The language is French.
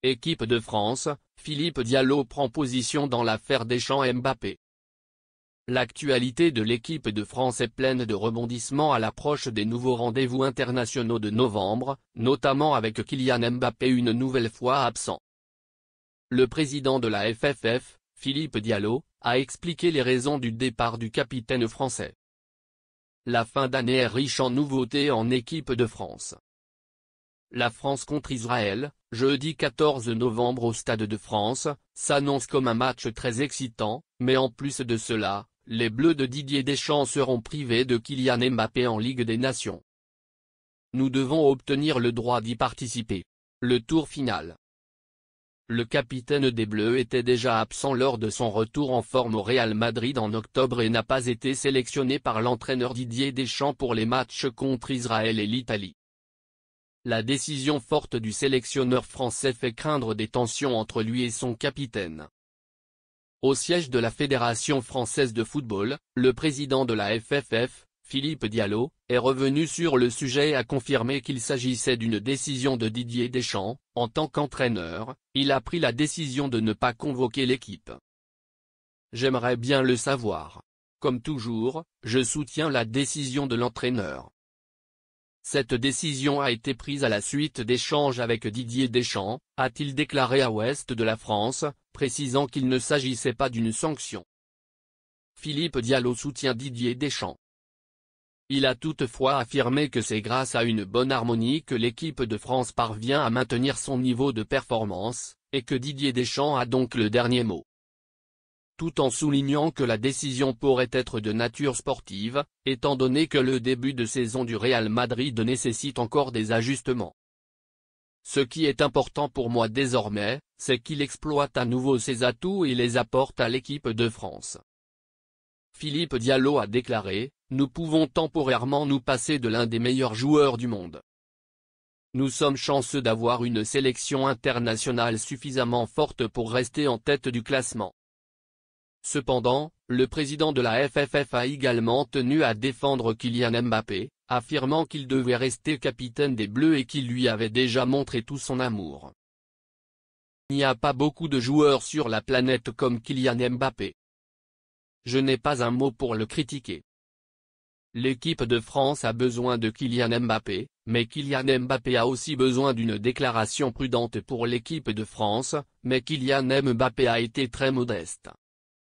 Équipe de France, Philippe Diallo prend position dans l'affaire Deschamps-Mbappé. L'actualité de l'équipe de France est pleine de rebondissements à l'approche des nouveaux rendez-vous internationaux de novembre, notamment avec Kylian Mbappé une nouvelle fois absent. Le président de la FFF, Philippe Diallo, a expliqué les raisons du départ du capitaine français. La fin d'année est riche en nouveautés en équipe de France. La France contre Israël, jeudi 14 novembre au Stade de France, s'annonce comme un match très excitant, mais en plus de cela, les Bleus de Didier Deschamps seront privés de Kylian Mbappé en Ligue des Nations. Nous devons obtenir le droit d'y participer. Le tour final. Le capitaine des Bleus était déjà absent lors de son retour en forme au Real Madrid en octobre et n'a pas été sélectionné par l'entraîneur Didier Deschamps pour les matchs contre Israël et l'Italie. La décision forte du sélectionneur français fait craindre des tensions entre lui et son capitaine. Au siège de la Fédération française de football, le président de la FFF, Philippe Diallo, est revenu sur le sujet et a confirmé qu'il s'agissait d'une décision de Didier Deschamps. En tant qu'entraîneur, il a pris la décision de ne pas convoquer l'équipe. J'aimerais bien le savoir. Comme toujours, je soutiens la décision de l'entraîneur. Cette décision a été prise à la suite d'échanges avec Didier Deschamps, a-t-il déclaré à Ouest de la France, précisant qu'il ne s'agissait pas d'une sanction. Philippe Diallo soutient Didier Deschamps. Il a toutefois affirmé que c'est grâce à une bonne harmonie que l'équipe de France parvient à maintenir son niveau de performance, et que Didier Deschamps a donc le dernier mot. Tout en soulignant que la décision pourrait être de nature sportive, étant donné que le début de saison du Real Madrid nécessite encore des ajustements. Ce qui est important pour moi désormais, c'est qu'il exploite à nouveau ses atouts et les apporte à l'équipe de France. Philippe Diallo a déclaré, « Nous pouvons temporairement nous passer de l'un des meilleurs joueurs du monde. Nous sommes chanceux d'avoir une sélection internationale suffisamment forte pour rester en tête du classement. » Cependant, le président de la FFF a également tenu à défendre Kylian Mbappé, affirmant qu'il devait rester capitaine des Bleus et qu'il lui avait déjà montré tout son amour. Il n'y a pas beaucoup de joueurs sur la planète comme Kylian Mbappé. Je n'ai pas un mot pour le critiquer. L'équipe de France a besoin de Kylian Mbappé, mais Kylian Mbappé a aussi besoin d'une déclaration prudente pour l'équipe de France, mais Kylian Mbappé a été très modeste.